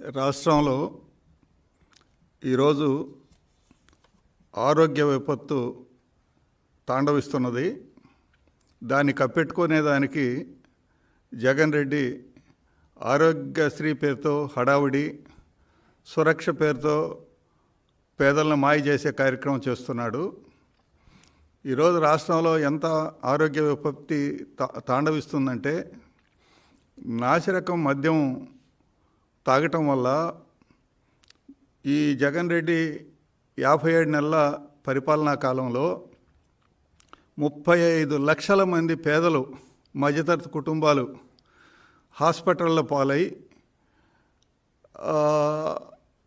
రాష్ట్రంలో ఈరోజు ఆరోగ్య విపత్తు తాండవిస్తున్నది. దాన్ని కప్పెట్టుకునేదానికి జగన్ రెడ్డి ఆరోగ్యశ్రీ పేరుతో హడావుడి, సురక్ష పేరుతో పేదలను మాయ చేసే కార్యక్రమం చేస్తున్నాడు. ఈరోజు రాష్ట్రంలో ఎంత ఆరోగ్య విపత్తి తాండవిస్తుందంటే, నాసిరకం మద్యం తాగటం వల్ల ఈ జగన్ రెడ్డి 57 నెలల పరిపాలనా కాలంలో 35 లక్షల మంది పేదలు, మధ్యతరగతి కుటుంబాలు హాస్పిటల్లో పాలై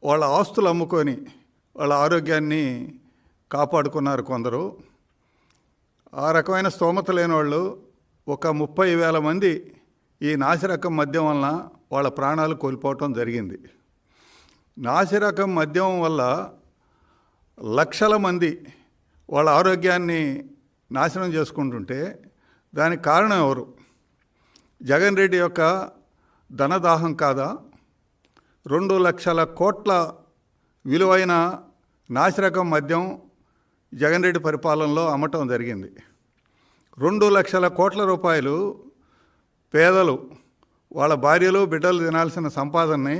వాళ్ళ ఆస్తులు అమ్ముకొని వాళ్ళ ఆరోగ్యాన్ని కాపాడుకున్నారు కొందరు. ఆ రకమైన స్తోమత లేని వాళ్ళు ఒక 30,000 మంది ఈ నాసిరకం మద్యం వలన వాళ్ళ ప్రాణాలు కోల్పోవటం జరిగింది. నాసిరకం మద్యం వల్ల లక్షల మంది వాళ్ళ ఆరోగ్యాన్ని నాశనం చేసుకుంటుంటే దానికి కారణం ఎవరు? జగన్ రెడ్డి యొక్క ధనదాహం కాదా? 2 లక్షల కోట్ల విలువైన నాసిరకం మద్యం జగన్ రెడ్డి పరిపాలనలో అమ్మటం జరిగింది. 2 లక్షల కోట్ల రూపాయలు పేదలు వాళ్ళ భార్యలు బిడ్డలు తినాల్సిన సంపాదనని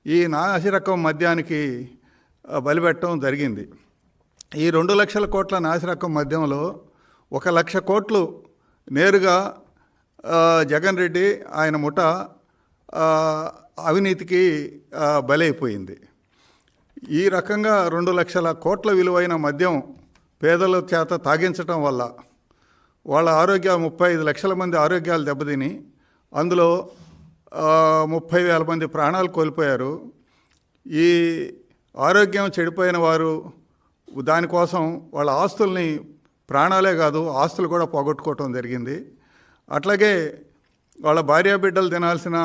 ఈ నాసిరకం మద్యానికి బలిపెట్టడం జరిగింది. ఈ 2 లక్షల కోట్ల నాసిరకం మద్యంలో 1 లక్ష కోట్లు నేరుగా జగన్ రెడ్డి ఆయన ముఠ అవినీతికి బలైపోయింది. ఈ రకంగా 2 లక్షల కోట్ల విలువైన మద్యం పేదల చేత తాగించటం వల్ల వాళ్ళ 35 లక్షల మంది ఆరోగ్యాలు దెబ్బతిని అందులో 30,000 మంది ప్రాణాలు కోల్పోయారు. ఈ ఆరోగ్యం చెడిపోయిన వారు దానికోసం వాళ్ళ ఆస్తుల్ని, ప్రాణాలే కాదు ఆస్తులు కూడా పోగొట్టుకోవటం జరిగింది. అట్లాగే వాళ్ళ భార్యాబిడ్డలు తినాల్సిన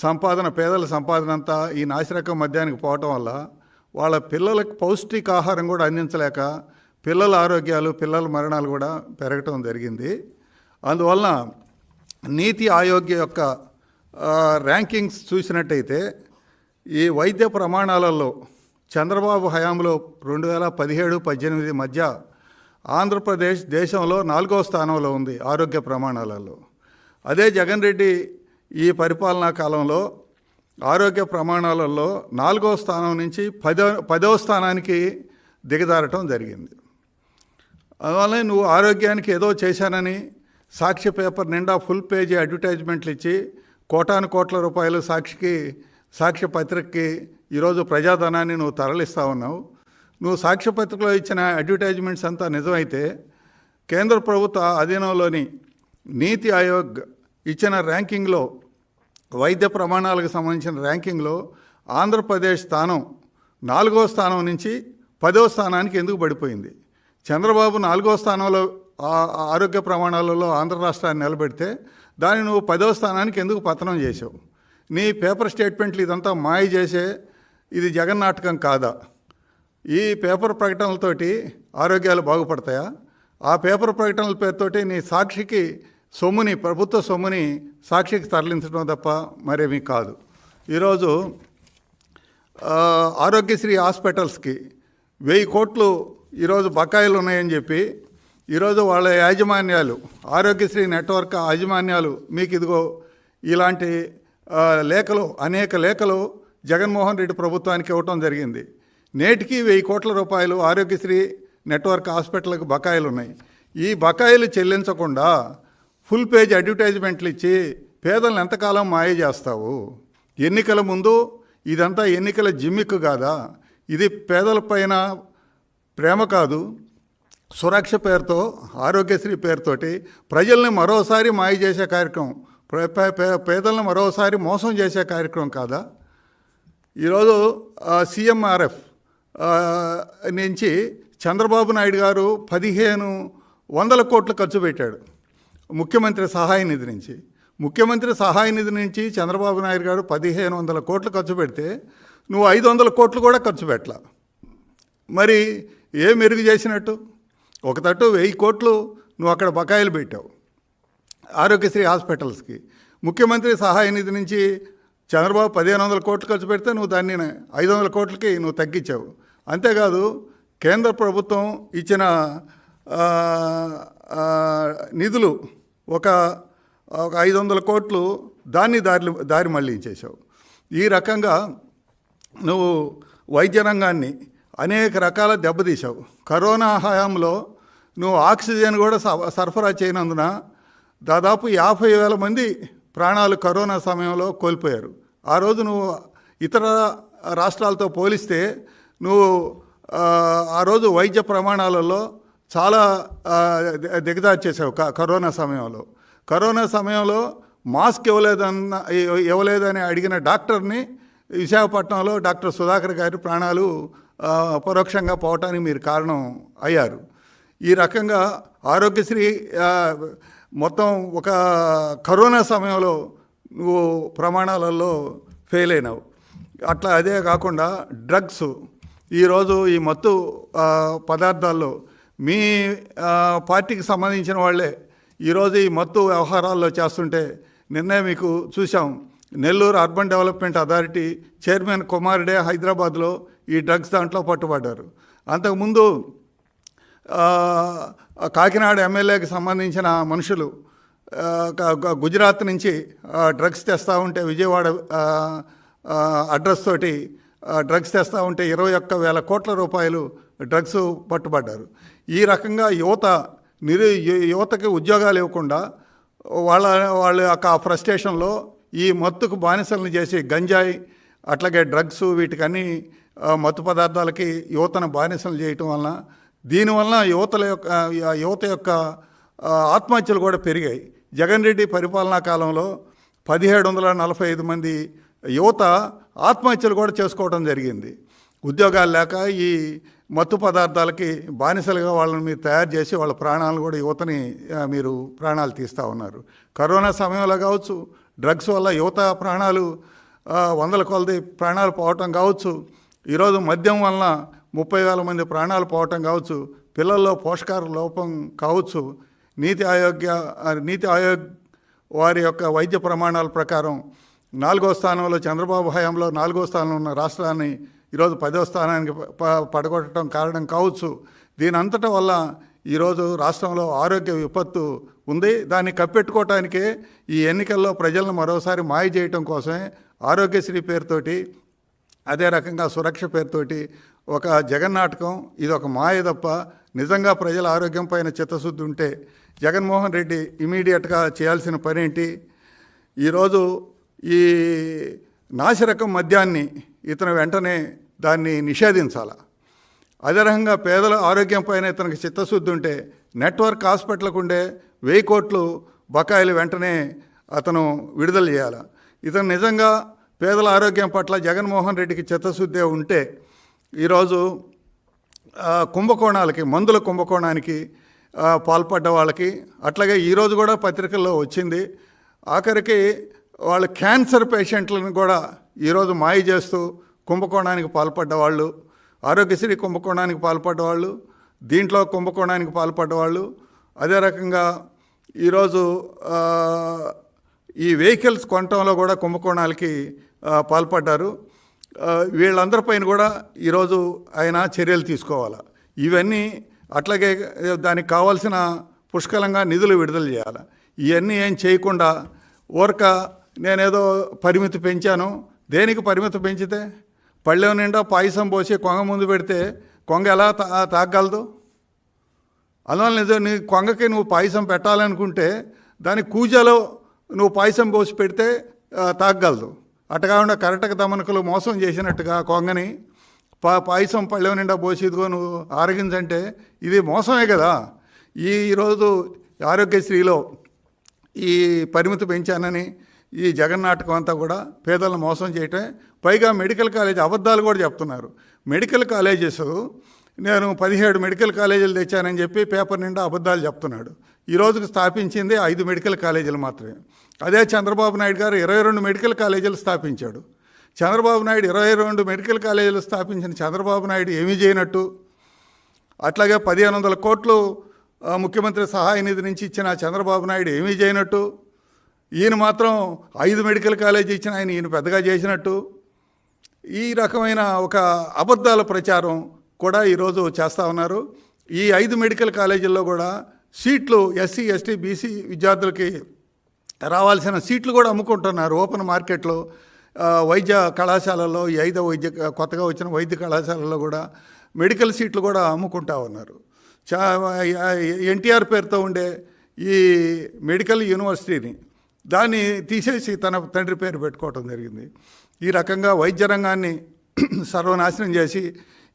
సంపాదన, పేదల సంపాదన అంతా ఈ నాసిరకం మద్యానికి పోవటం వల్ల వాళ్ళ పిల్లలకు పౌష్టికాహారం కూడా అందించలేక పిల్లల ఆరోగ్యాలు, పిల్లల మరణాలు కూడా పెరగటం జరిగింది. అందువలన నీతి ఆయోగ్ యొక్క ర్యాంకింగ్స్ చూసినట్టయితే ఈ వైద్య ప్రమాణాలలో చంద్రబాబు హయాంలో 2017-18 మధ్య ఆంధ్రప్రదేశ్ దేశంలో 4వ స్థానంలో ఉంది ఆరోగ్య ప్రమాణాలలో. అదే జగన్ రెడ్డి ఈ పరిపాలనా కాలంలో ఆరోగ్య ప్రమాణాలలో 4వ స్థానం నుంచి 10వ స్థానానికి దిగజారటం జరిగింది. అందువల్ల నువ్వు ఆరోగ్యానికి ఏదో చేశానని సాక్షి పేపర్ నిండా ఫుల్ పేజీ అడ్వర్టైజ్మెంట్లు ఇచ్చి కోటాను కోట్ల రూపాయలు సాక్షి పత్రికకి ఈరోజు ప్రజాధనాన్ని నువ్వు తరలిస్తూ ఉన్నావు. నువ్వు సాక్షి పత్రికలో ఇచ్చిన అడ్వర్టైజ్మెంట్స్ అంతా నిజమైతే కేంద్ర ప్రభుత్వ అధీనంలోని నీతి ఆయోగ్ ఇచ్చిన ర్యాంకింగ్లో, వైద్య ప్రమాణాలకు సంబంధించిన ర్యాంకింగ్లో ఆంధ్రప్రదేశ్ స్థానం 4వ స్థానం నుంచి 10వ స్థానానికి ఎందుకు పడిపోయింది? చంద్రబాబు 4వ స్థానంలో ఆరోగ్య ప్రమాణాలలో ఆంధ్ర రాష్ట్రాన్ని నిలబెడితే దాన్ని నువ్వు 10వ స్థానానికి ఎందుకు పతనం చేసావు? నీ పేపర్ స్టేట్మెంట్లు ఇదంతా మాయ చేసే ఇది జగన్ నాటకం కాదా? ఈ పేపర్ ప్రకటనలతోటి ఆరోగ్యాలు బాగుపడతాయా? ఆ పేపర్ ప్రకటనల పేరుతోటి నీ సాక్షికి సొమ్ముని, ప్రభుత్వ సొమ్ముని సాక్షికి తరలించడం తప్ప మరేమీ కాదు. ఈరోజు ఆరోగ్యశ్రీ హాస్పిటల్స్కి 1000 కోట్లు ఈరోజు బకాయిలు ఉన్నాయని చెప్పి ఈరోజు వాళ్ళ యాజమాన్యాలు, ఆరోగ్యశ్రీ నెట్వర్క్ యాజమాన్యాలు మీకు ఇదిగో ఇలాంటి లేఖలు, అనేక లేఖలు జగన్మోహన్ రెడ్డి ప్రభుత్వానికి ఇవ్వటం జరిగింది. నేటికి 1000 కోట్ల రూపాయలు ఆరోగ్యశ్రీ నెట్వర్క్ హాస్పిటల్కి బకాయిలు ఉన్నాయి. ఈ బకాయిలు చెల్లించకుండా ఫుల్ పేజ్ అడ్వర్టైజ్మెంట్లు ఇచ్చి పేదలను ఎంతకాలం మాయ చేస్తావు? ఎన్నికల ముందు ఇదంతా ఎన్నికల జిమ్మిక్కు కాదా? ఇది పేదలపైన ప్రేమ కాదు, సురక్ష పేరుతో, ఆరోగ్యశ్రీ పేరుతోటి ప్రజల్ని మరోసారి మాయ చేసే కార్యక్రమం, పేదలను మరోసారి మోసం చేసే కార్యక్రమం కాదా? ఈరోజు CMRF నుంచి చంద్రబాబు నాయుడు గారు 1500 కోట్లు ఖర్చు పెట్టాడు ముఖ్యమంత్రి సహాయ నిధి నుంచి. ముఖ్యమంత్రి సహాయ నిధి నుంచి చంద్రబాబు నాయుడు గారు 1500 కోట్లు ఖర్చు పెడితే నువ్వు 500 కోట్లు కూడా ఖర్చు పెట్టలా. మరి ఏ మెరుగు చేసినట్టు? ఒక తట్టు 1000 కోట్లు నువ్వు అక్కడ బకాయిలు పెట్టావు ఆరోగ్యశ్రీ హాస్పిటల్స్కి. ముఖ్యమంత్రి సహాయ నిధి నుంచి చంద్రబాబు 1500 కోట్లు ఖర్చు పెడితే నువ్వు దాన్ని 500 కోట్లకి నువ్వు తగ్గించావు. అంతేకాదు కేంద్ర ప్రభుత్వం ఇచ్చిన నిధులు ఒక 500 కోట్లు దాన్ని దారి మళ్లించేశావు. ఈ రకంగా నువ్వు వైద్య రంగాన్ని అనేక రకాల దెబ్బతీశావు. కరోనా హయాంలో నువ్వు ఆక్సిజన్ కూడా సరఫరా చేయనందున దాదాపు 50,000 మంది ప్రాణాలు కరోనా సమయంలో కోల్పోయారు. ఆ రోజు నువ్వు ఇతర రాష్ట్రాలతో పోలిస్తే నువ్వు ఆ రోజు వైద్య ప్రమాణాలలో చాలా దిగజారు చేసావు. కరోనా సమయంలో మాస్క్ ఇవ్వలేదని అడిగిన డాక్టర్ని విశాఖపట్నంలో డాక్టర్ సుధాకర్ గారి ప్రాణాలు పరోక్షంగా పోవటానికి మీరు కారణం అయ్యారు. ఈ రకంగా ఆరోగ్యశ్రీ మొత్తం ఒక కరోనా సమయంలో నువ్వు ప్రమాణాలలో ఫెయిల్ అయినావు. అట్లా అదే కాకుండా డ్రగ్స్, ఈరోజు ఈ మత్తు పదార్థాల్లో మీ పార్టీకి సంబంధించిన వాళ్ళే ఈరోజు ఈ మత్తు వ్యవహారాల్లో చేస్తుంటే నిన్నే మీకు చూసాం. Nellore urban development authority chairman కుమారుడే హైదరాబాద్లో ఈ డ్రగ్స్ దాంట్లో పట్టుబడ్డారు. అంతకుముందు కాకినాడ ఎమ్మెల్యేకి సంబంధించిన మనుషులు గుజరాత్ నుంచి డ్రగ్స్ తెస్తూ ఉంటే విజయవాడ అడ్రస్ తోటి డ్రగ్స్ తెస్తూ ఉంటే 21,000 కోట్ల రూపాయలు డ్రగ్స్ పట్టుబడ్డారు. ఈ రకంగా యువతకి ఉద్యోగాలు ఇవ్వకుండా వాళ్ళ యొక్క ఫ్రస్ట్రేషన్లో ఈ మత్తుకు బానిసలను చేసి గంజాయి అట్లాగే డ్రగ్స్ వీటికన్నీ మత్తు పదార్థాలకి యువతను బానిసలు చేయటం వలన దీనివల్ల యువత యొక్క ఆత్మహత్యలు కూడా పెరిగాయి. జగన్ రెడ్డి పరిపాలనా కాలంలో 1745 మంది యువత ఆత్మహత్యలు కూడా చేసుకోవడం జరిగింది. ఉద్యోగాలు లేక ఈ మత్తు పదార్థాలకి బానిసలుగా వాళ్ళని మీరు తయారు చేసి వాళ్ళ ప్రాణాలను కూడా యువతని మీరు ప్రాణాలు తీస్తూ ఉన్నారు. కరోనా సమయంలో కావచ్చు, డ్రగ్స్ వల్ల యువత ప్రాణాలు 100 కొలది ప్రాణాలు పోవటం కావచ్చు, ఈరోజు మద్యం వలన 30,000 మంది ప్రాణాలు పోవటం కావచ్చు, పిల్లల్లో పోషకాహార లోపం కావచ్చు. నీతి ఆయోగ్ వారి యొక్క వైద్య ప్రమాణాల ప్రకారం 4వ స్థానంలో చంద్రబాబు హయాంలో 4వ స్థానంలో ఉన్న రాష్ట్రాన్ని ఈరోజు 10వ స్థానానికి పడగొట్టడం కారణం కావచ్చు. దీని అంతటా వల్ల ఈరోజు రాష్ట్రంలో ఆరోగ్య విపత్తు ఉంది. దాన్ని కప్పెట్టుకోవటానికే ఈ ఎన్నికల్లో ప్రజలను మరోసారి మాయ చేయటం కోసమే ఆరోగ్యశ్రీ పేరుతోటి, అదే రకంగా సురక్ష పేరుతోటి ఒక జగన్నాటకం. ఇది ఒక మాయ తప్ప నిజంగా ప్రజల ఆరోగ్యం పైన చిత్తశుద్ధి ఉంటే జగన్మోహన్ రెడ్డి ఇమీడియట్గా చేయాల్సిన పని ఏంటి? ఈరోజు ఈ నాసిరకం మద్యాన్ని ఇతను వెంటనే దాన్ని నిషేధించాల. అదే రకంగా పేదల ఆరోగ్యం పైన ఇతనికి చిత్తశుద్ధి ఉంటే నెట్వర్క్ హాస్పిటల్కు ఉండే 1000 కోట్లు బకాయిలు వెంటనే అతను విడుదల చేయాలి. ఇతను నిజంగా పేదల ఆరోగ్యం పట్ల జగన్మోహన్ రెడ్డికి చిత్తశుద్ధి ఉంటే ఈరోజు కుంభకోణాలకి, మందుల కుంభకోణానికి పాల్పడ్డ వాళ్ళకి, అట్లాగే ఈరోజు కూడా పత్రికల్లో వచ్చింది, ఆఖరికి వాళ్ళు క్యాన్సర్ పేషెంట్లను కూడా ఈరోజు మాయ చేస్తూ కుంభకోణానికి పాల్పడ్డవాళ్ళు, ఆరోగ్యశ్రీ కుంభకోణానికి పాల్పడ్డవాళ్ళు, దీంట్లో కుంభకోణానికి పాల్పడ్డవాళ్ళు, అదే రకంగా ఈరోజు ఈ వెహికల్స్ కొనటంలో కూడా కుంభకోణాలకి పాల్పడ్డారు. వీళ్ళందరిపైన కూడా ఈరోజు ఆయన చర్యలు తీసుకోవాలి. ఇవన్నీ అట్లాగే దానికి కావాల్సిన పుష్కలంగా నిధులు విడుదల చేయాలి. ఇవన్నీ ఏం చేయకుండా ఊరక నేనేదో పరిమితి పెంచాను. దేనికి పరిమితి పెంచితే? పళ్ళెం నిండా పాయసం పోసి కొంగ ముందు పెడితే కొంగ ఎలా తాగగలదు? అందువల్ల నిజం నీ కొంగకి నువ్వు పాయసం పెట్టాలనుకుంటే దాని కూజలో నువ్వు పాయసం పోసి పెడితే తాగగలదు. అట్ట కాకుండా కరెక్ట్గా దమనకులు మోసం చేసినట్టుగా కొంగని పాయసం పళ్ళెం నిండా పోసి ఇదిగో నువ్వు ఆరగించంటే ఇది మోసమే కదా. ఈరోజు ఆరోగ్యశ్రీలో ఈ పరిమితి పెంచానని ఈ జగన్నాటకం అంతా కూడా పేదలను మోసం చేయటం. పైగా మెడికల్ కాలేజ్ అబద్ధాలు కూడా చెప్తున్నారు. మెడికల్ కాలేజెస్ నేను 17 మెడికల్ కాలేజీలు తెచ్చానని చెప్పి పేపర్ నిండా అబద్ధాలు చెప్తున్నాడు. ఈ రోజుకు స్థాపించింది 5 మెడికల్ కాలేజీలు మాత్రమే. అదే చంద్రబాబు నాయుడు గారు 22 మెడికల్ కాలేజీలు స్థాపించాడు. చంద్రబాబు నాయుడు 22 మెడికల్ కాలేజీలు స్థాపించిన చంద్రబాబు నాయుడు ఏమీ చేయనట్టు, అట్లాగే 1500 కోట్లు ముఖ్యమంత్రి సహాయ నిధి నుంచి ఇచ్చిన చంద్రబాబు నాయుడు ఏమీ చేయనట్టు, ఈయన మాత్రం 5 మెడికల్ కాలేజీ ఇచ్చిన ఈయన పెద్దగా చేసినట్టు ఈ రకమైన ఒక అబద్ధాల ప్రచారం కూడా ఈరోజు చేస్తూ ఉన్నారు. ఈ 5 మెడికల్ కాలేజీల్లో కూడా సీట్లు ఎస్సీ ఎస్టీ బీసీ విద్యార్థులకి రావాల్సిన సీట్లు కూడా అమ్ముకుంటున్నారు ఓపెన్ మార్కెట్లో. వైద్య కళాశాలల్లో ఈ 5వ కొత్తగా వచ్చిన వైద్య కళాశాలల్లో కూడా మెడికల్ సీట్లు కూడా అమ్ముకుంటా ఉన్నారు. ఎన్టీఆర్ పేరుతో ఉండే ఈ మెడికల్ యూనివర్సిటీని దాన్ని తీసేసి తన తండ్రి పేరు పెట్టుకోవటం జరిగింది. ఈ రకంగా వైద్య రంగాన్ని సర్వనాశనం చేసి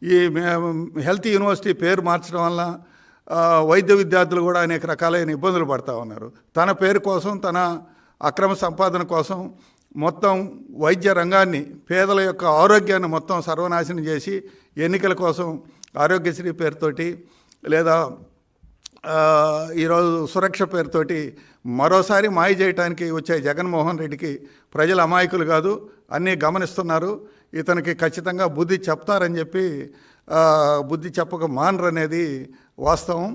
ఈ హెల్త్ యూనివర్సిటీ పేరు మార్చడం వల్ల వైద్య విద్యార్థులు కూడా అనేక రకాలైన ఇబ్బందులు పడుతూ ఉన్నారు. తన పేరు కోసం, తన అక్రమ సంపాదన కోసం మొత్తం వైద్య రంగాన్ని, పేదల యొక్క ఆరోగ్యాన్ని మొత్తం సర్వనాశనం చేసి ఎన్నికల కోసం ఆరోగ్యశ్రీ పేరుతోటి లేదా ఈరోజు సురక్ష పేరుతోటి మరోసారి మాయ చేయడానికి వచ్చే జగన్మోహన్ రెడ్డికి ప్రజలు అమాయకులు కాదు, అన్నీ గమనిస్తున్నారు. ఇతనికి ఖచ్చితంగా బుద్ధి చెప్తారని చెప్పి బుద్ధి చెప్పక మానరు అనేది వాస్తవం.